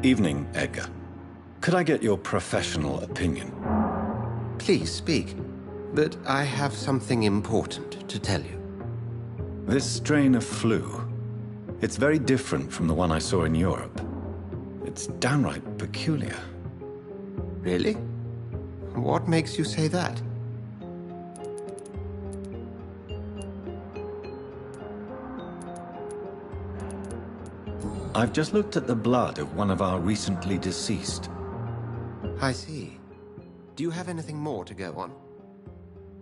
Evening, Edgar. Could I get your professional opinion? Please speak, but I have something important to tell you. This strain of flu, it's very different from the one I saw in Europe. It's downright peculiar. Really? What makes you say that? I've just looked at the blood of one of our recently deceased. I see. Do you have anything more to go on?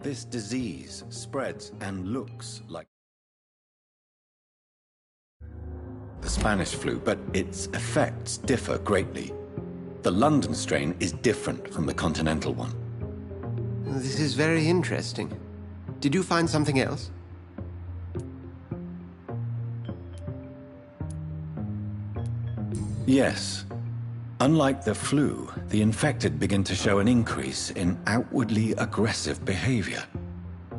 This disease spreads and looks like the Spanish flu, but its effects differ greatly. The London strain is different from the continental one. This is very interesting. Did you find something else? Yes. Unlike the flu, the infected begin to show an increase in outwardly aggressive behavior.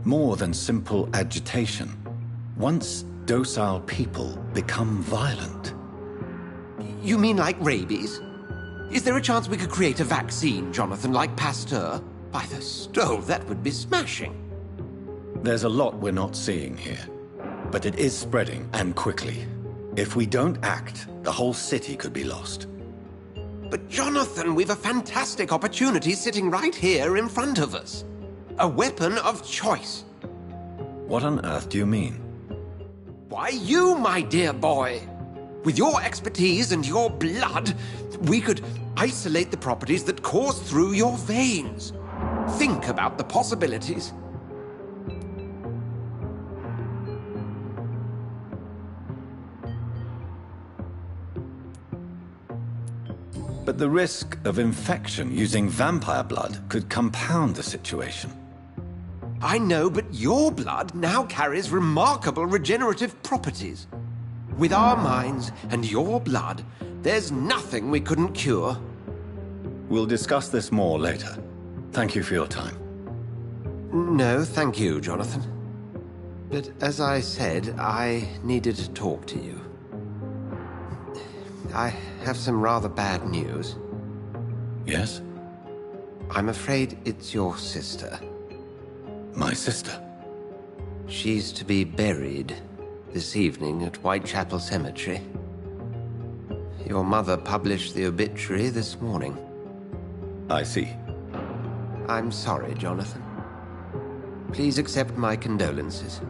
More than simple agitation. Once docile people become violent. You mean like rabies? Is there a chance we could create a vaccine, Jonathan, like Pasteur? By the stove, that would be smashing. There's a lot we're not seeing here. But it is spreading, and quickly. If we don't act, the whole city could be lost. But Jonathan, we've a fantastic opportunity sitting right here in front of us. A weapon of choice. What on earth do you mean? Why, you, my dear boy. With your expertise and your blood, we could isolate the properties that course through your veins. Think about the possibilities. But the risk of infection using vampire blood could compound the situation. I know, but your blood now carries remarkable regenerative properties. With our minds and your blood, there's nothing we couldn't cure. We'll discuss this more later. Thank you for your time. No, thank you, Jonathan. But as I said, I needed to talk to you. I have some rather bad news. Yes? I'm afraid it's your sister. My sister? She's to be buried this evening at Whitechapel Cemetery. Your mother published the obituary this morning. I see. I'm sorry, Jonathan. Please accept my condolences.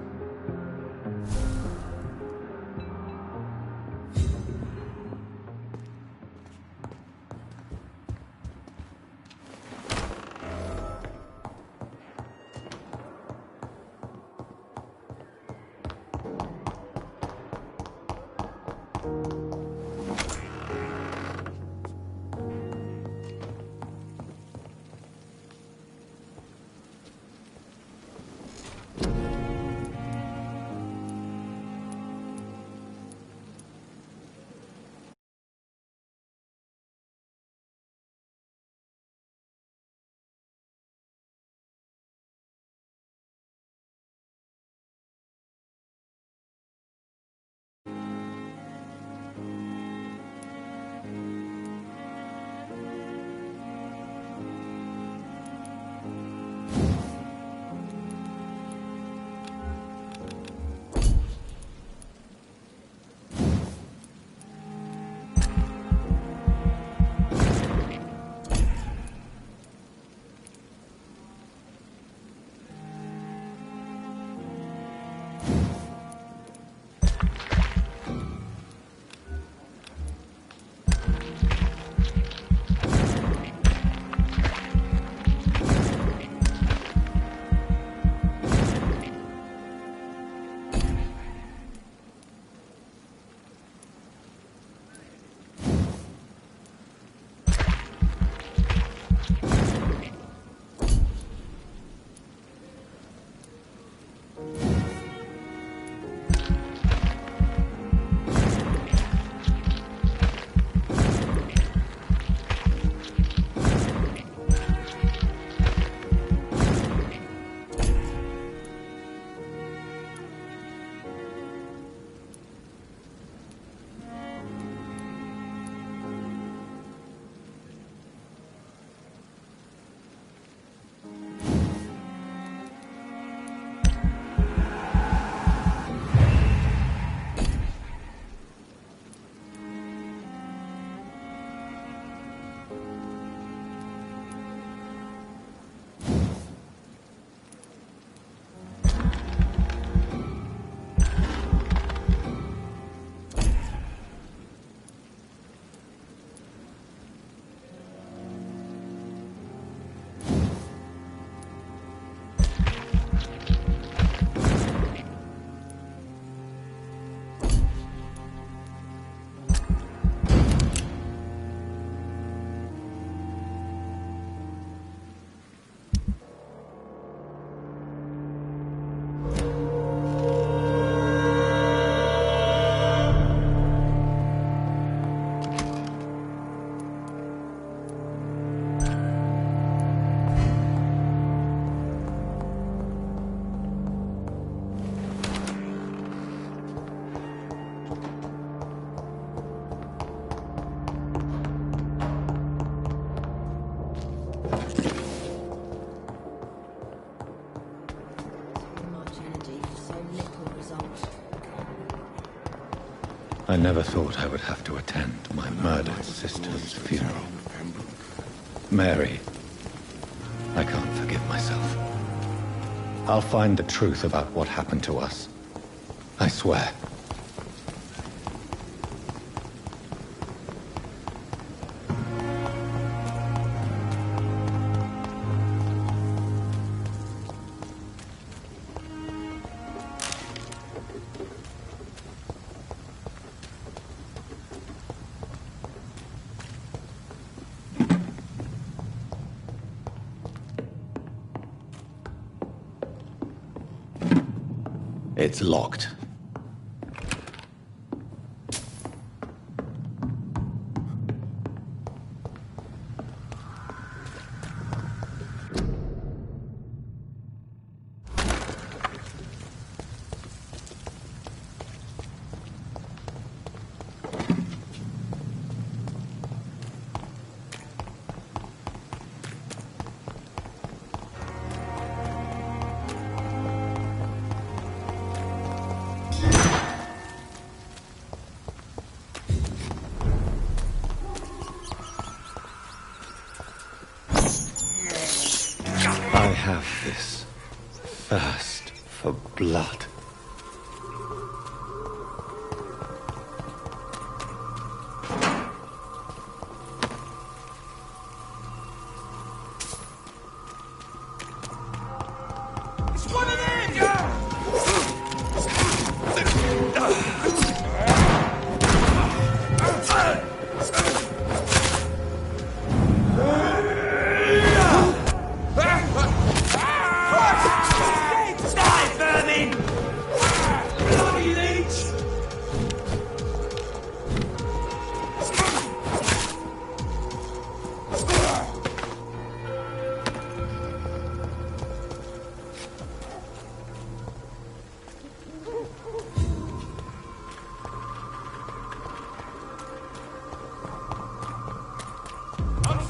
I never thought I would have to attend my murdered sister's funeral. Mary, I can't forgive myself. I'll find the truth about what happened to us. I swear. It's locked. I have this thirst for blood. It's one of them!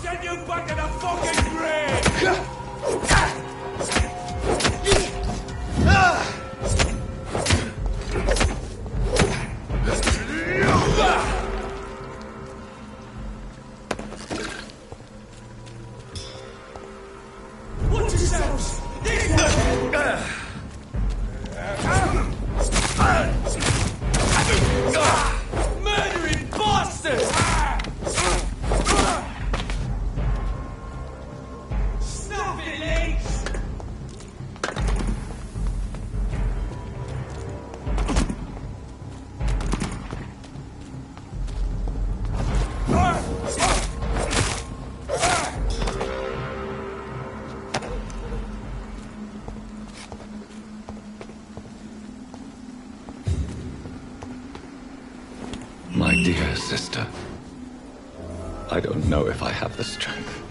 Send you back to the fucking grave! Watch yourselves! Murdering bastards! My dear sister, I don't know if I have the strength.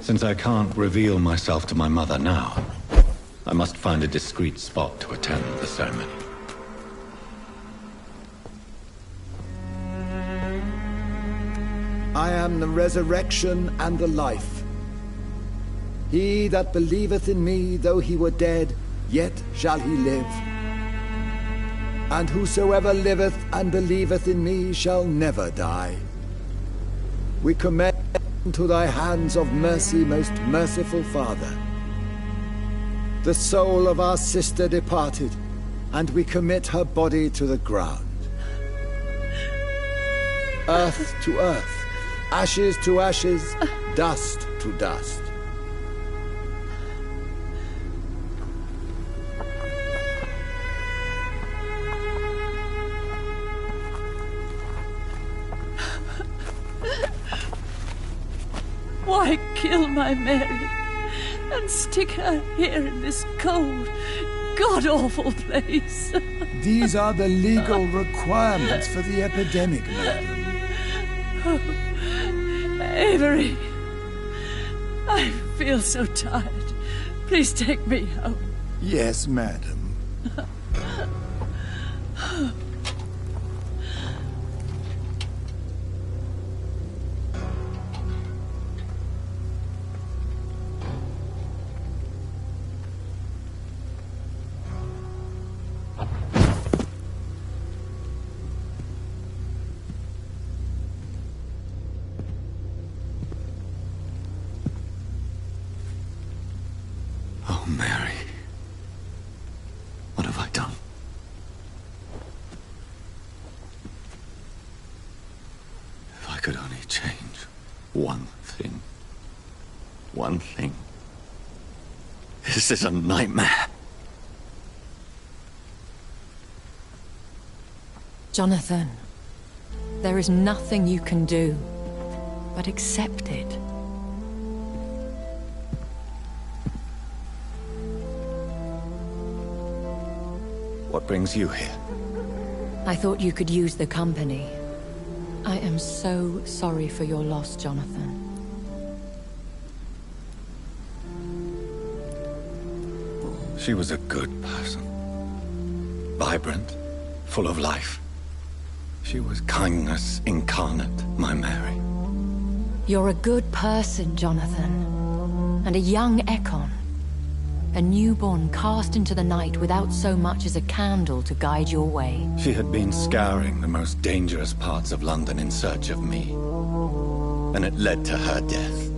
Since I can't reveal myself to my mother now, I must find a discreet spot to attend the ceremony. I am the resurrection and the life. He that believeth in me, though he were dead, yet shall he live. And whosoever liveth and believeth in me shall never die. We commend to thy hands of mercy, most merciful Father, the soul of our sister departed, and we commit her body to the ground. Earth to earth, ashes to ashes, dust to dust. Why kill my Mary and stick her here in this cold, god-awful place? These are the legal requirements for the epidemic, madam. Oh, Avery, I feel so tired. Please take me home. Yes, madam. Oh, Mary. What have I done? If I could only change one thing. One thing. This is a nightmare. Jonathan, there is nothing you can do but accept it. What brings you here? I thought you could use the company. I am so sorry for your loss, Jonathan. She was a good person. Vibrant, full of life. She was kindness incarnate, my Mary. You're a good person, Jonathan. And a young Ekon. A newborn cast into the night without so much as a candle to guide your way. She had been scouring the most dangerous parts of London in search of me. And it led to her death.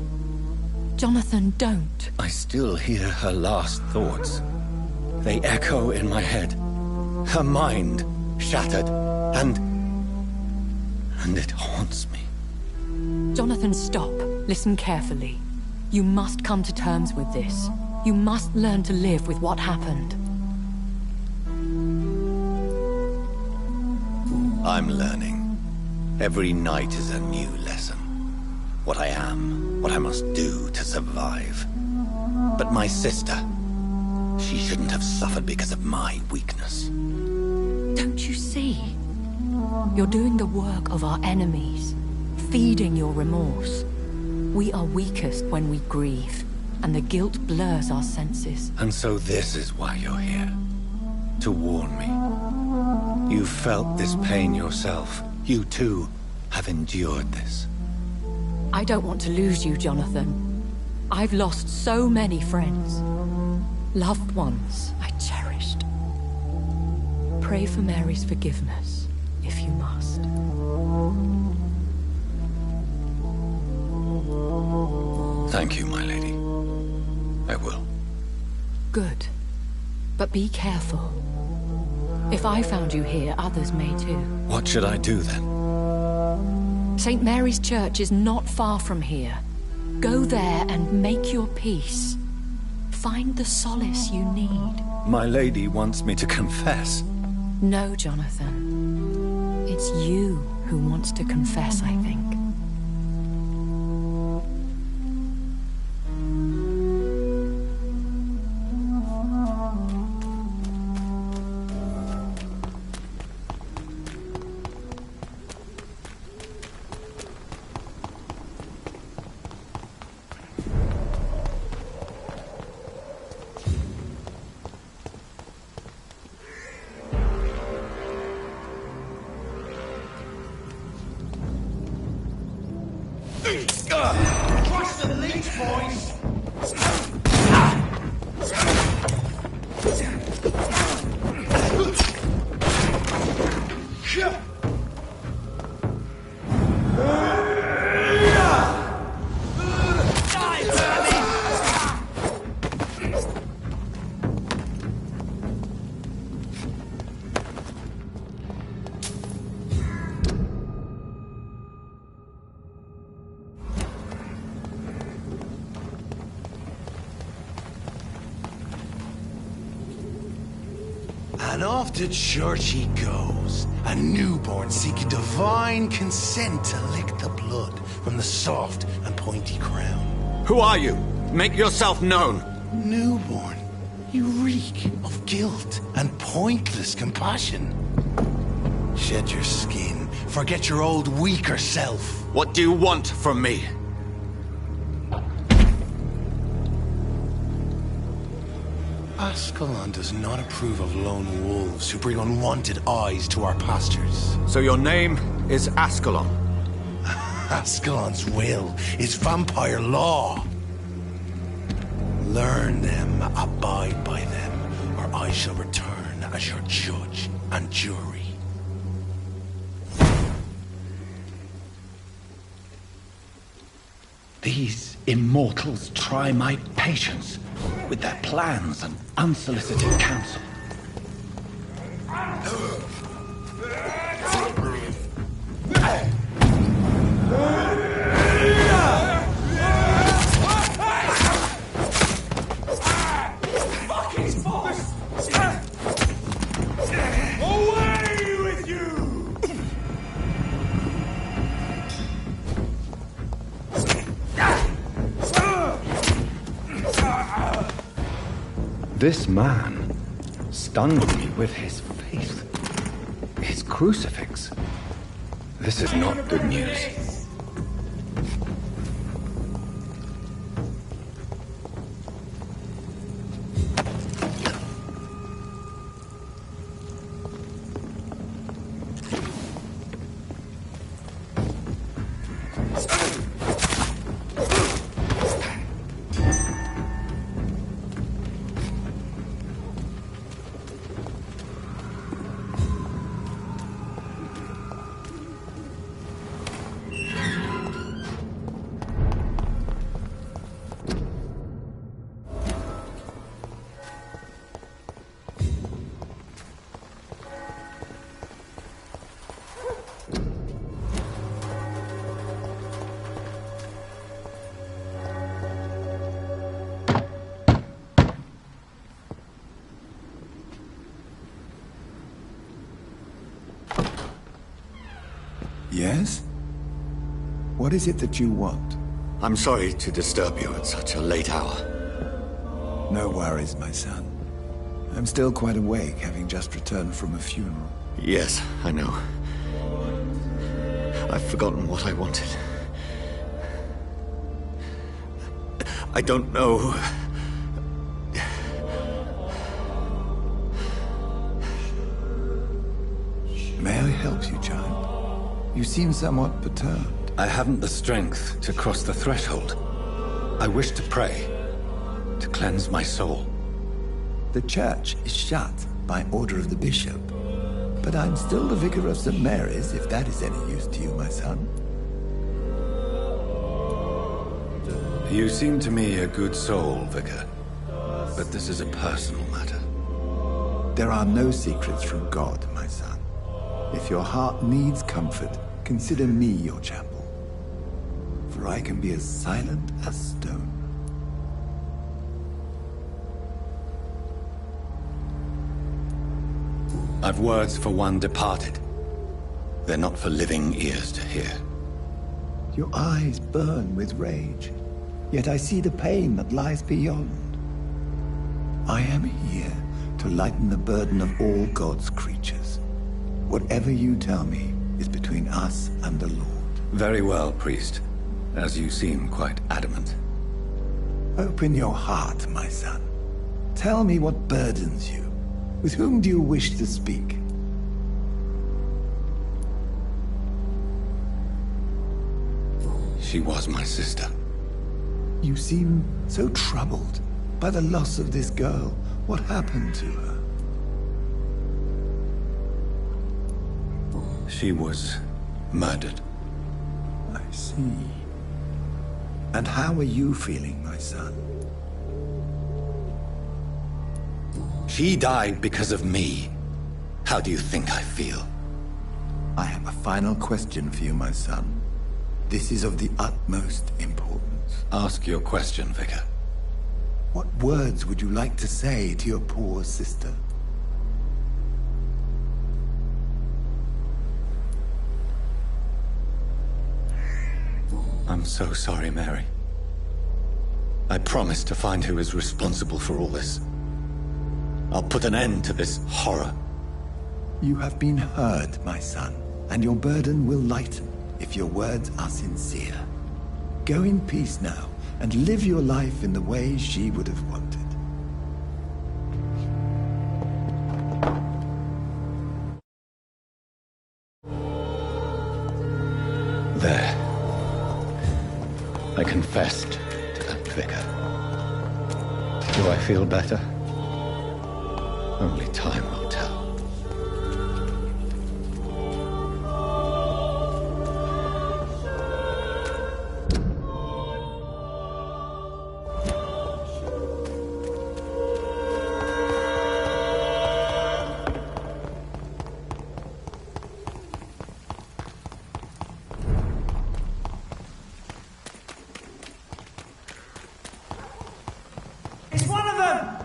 Jonathan, don't. I still hear her last thoughts. They echo in my head. Her mind shattered, and it haunts me. Jonathan, stop. Listen carefully. You must come to terms with this. You must learn to live with what happened. I'm learning. Every night is a new lesson. What I am, what I must do to survive. But my sister, she shouldn't have suffered because of my weakness. Don't you see? You're doing the work of our enemies, feeding your remorse. We are weakest when we grieve, and the guilt blurs our senses. And so this is why you're here. To warn me. You felt this pain yourself. You too have endured this. I don't want to lose you, Jonathan. I've lost so many friends. Loved ones I cherished. Pray for Mary's forgiveness, if you must. Thank you, my lady. I will. Good. But be careful. If I found you here, others may too. What should I do then? St. Mary's Church is not far from here. Go there and make your peace. Find the solace you need. My lady wants me to confess. No, Jonathan. It's you who wants to confess, I think. Crush the leech, boys! And off to church he goes, a newborn seeking divine consent to lick the blood from the soft and pointy crown. Who are you? Make yourself known. Newborn, you reek of guilt and pointless compassion. Shed your skin, forget your old weaker self. What do you want from me? Ascalon does not approve of lone wolves who bring unwanted eyes to our pastures. So your name is Ascalon? Ascalon's will is vampire law. Learn them, abide by them, or I shall return as your judge and jury. These immortals try my patience with their plans and unsolicited counsel. Away with you! This man stunned me with his faith, his crucifix. This is not good news. Yes? What is it that you want? I'm sorry to disturb you at such a late hour. No worries, my son. I'm still quite awake, having just returned from a funeral. Yes, I know. I've forgotten what I wanted. I don't know. May I help you, child? You seem somewhat perturbed. I haven't the strength to cross the threshold. I wish to pray, to cleanse my soul. The church is shut by order of the bishop. But I'm still the vicar of St. Mary's, if that is any use to you, my son. You seem to me a good soul, Vicar. But this is a personal matter. There are no secrets from God, my son. If your heart needs comfort, consider me your chapel. For I can be as silent as stone. I've words for one departed. They're not for living ears to hear. Your eyes burn with rage, yet I see the pain that lies beyond. I am here to lighten the burden of all God's creatures. Whatever you tell me is between us and the Lord. Very well, priest. As you seem quite adamant. Open your heart, my son. Tell me what burdens you. With whom do you wish to speak? She was my sister. You seem so troubled by the loss of this girl. What happened to her? She was murdered. I see. And how are you feeling, my son? She died because of me. How do you think I feel? I have a final question for you, my son. This is of the utmost importance. Ask your question, Vicar. What words would you like to say to your poor sister? I'm so sorry, Mary. I promise to find who is responsible for all this. I'll put an end to this horror. You have been heard, my son, and your burden will lighten if your words are sincere. Go in peace now, and live your life in the way she would have wanted. There. I confessed to that vicar. Do I feel better? Only time will tell. It's one of them!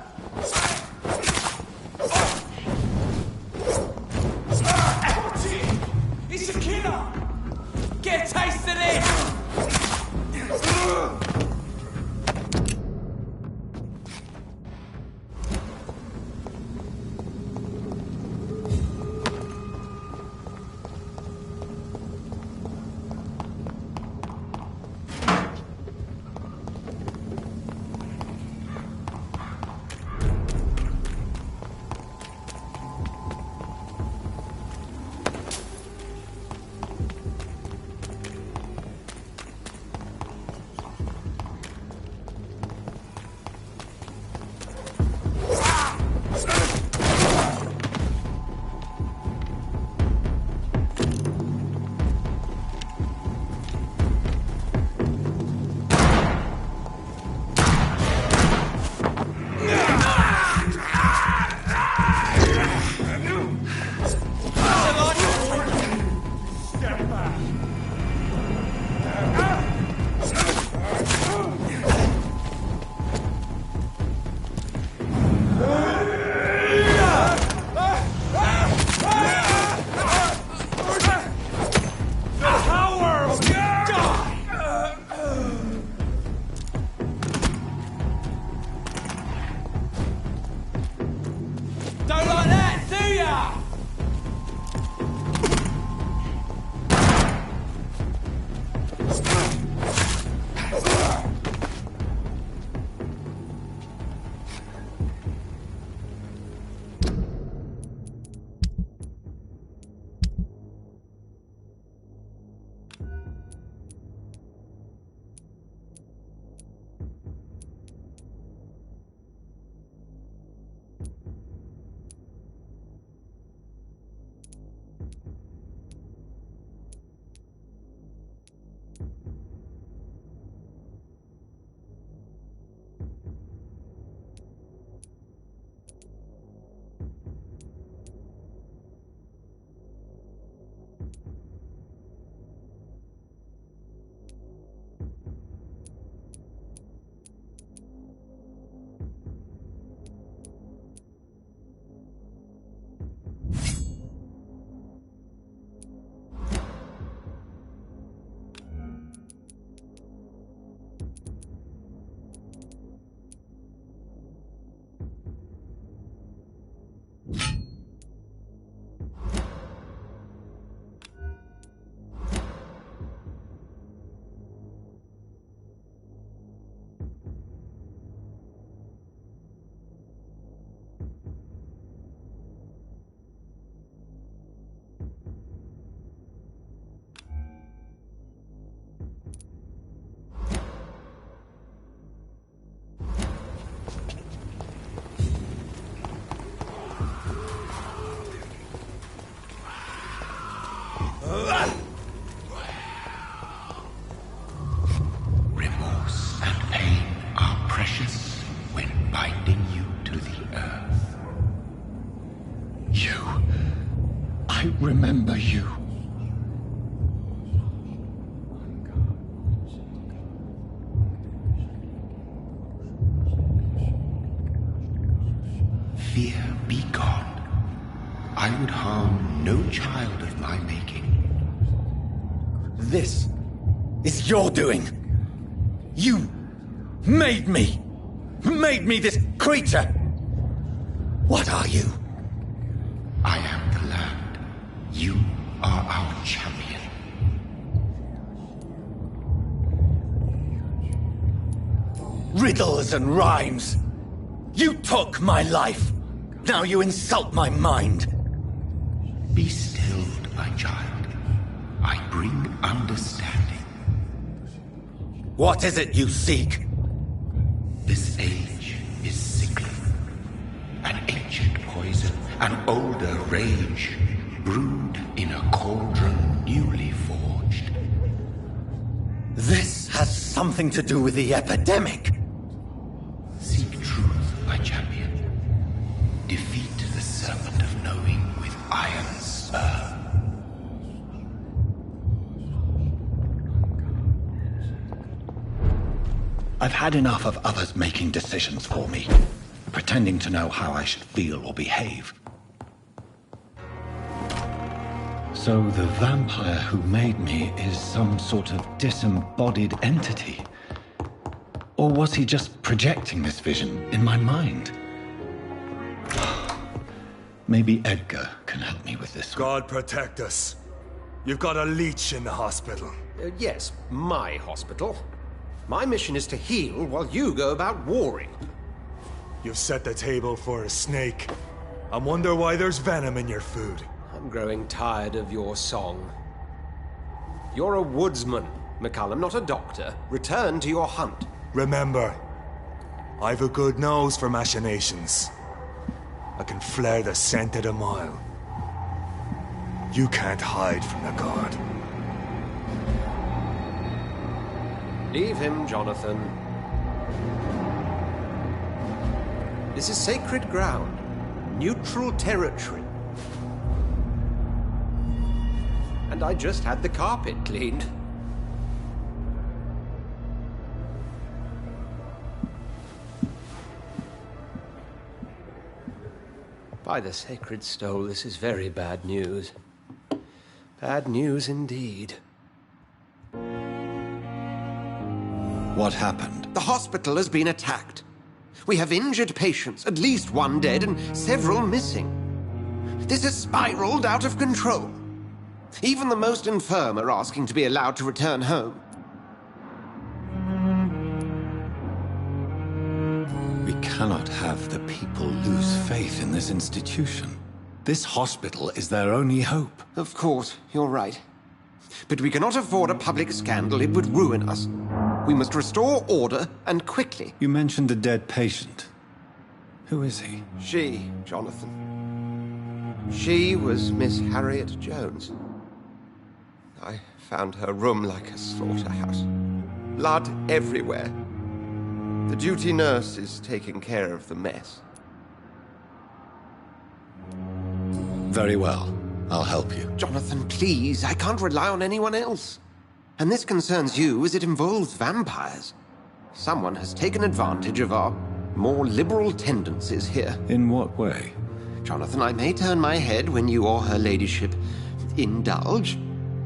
remember you. Fear be gone. I would harm no child of my making. This is your doing. You made me. Made me this creature. What are you? I am the land. You are our champion. Riddles and rhymes. You took my life. Now you insult my mind. Be stilled, my child. I bring understanding. What is it you seek? This age is sickly. An ancient poison, an older rage, brewed in a cauldron newly forged. This has something to do with the epidemic. Seek truth, my champion. Defeat the serpent of knowing with iron spur. I've had enough of others making decisions for me, pretending to know how I should feel or behave. So the vampire who made me is some sort of disembodied entity? Or was he just projecting this vision in my mind? Maybe Edgar can help me with this one. God protect us. You've got a leech in the hospital. Yes, my hospital. My mission is to heal while you go about warring. You've set the table for a snake. I wonder why there's venom in your food. I'm growing tired of your song. You're a woodsman, McCullum, not a doctor. Return to your hunt. Remember, I've a good nose for machinations. I can flare the scent at a mile. You can't hide from the god. Leave him, Jonathan. This is sacred ground. Neutral territory. And I just had the carpet cleaned. By the sacred stole, this is very bad news. Bad news indeed. What happened? The hospital has been attacked. We have injured patients, at least one dead and several missing. This has spiraled out of control. Even the most infirm are asking to be allowed to return home. We cannot have the people lose faith in this institution. This hospital is their only hope. Of course, you're right. But we cannot afford a public scandal. It would ruin us. We must restore order, and quickly. You mentioned a dead patient. Who is he? She, Jonathan. She was Miss Harriet Jones. I found her room like a slaughterhouse. Blood everywhere. The duty nurse is taking care of the mess. Very well. I'll help you. Jonathan, please. I can't rely on anyone else. And this concerns you as it involves vampires. Someone has taken advantage of our more liberal tendencies here. In what way? Jonathan, I may turn my head when you or her ladyship indulge,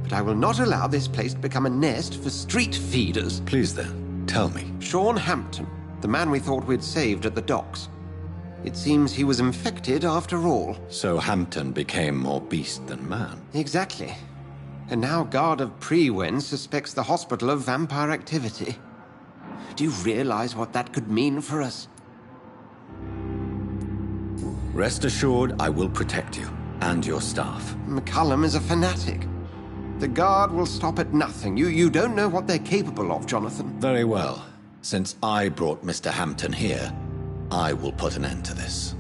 but I will not allow this place to become a nest for street feeders. Please then, tell me. Sean Hampton, the man we thought we'd saved at the docks. It seems he was infected after all. So Hampton became more beast than man. Exactly. And now Guard of Prewen suspects the hospital of vampire activity. Do you realize what that could mean for us? Rest assured, I will protect you and your staff. McCullum is a fanatic. The Guard will stop at nothing. You don't know what they're capable of, Jonathan. Very well. Since I brought Mr. Hampton here, I will put an end to this.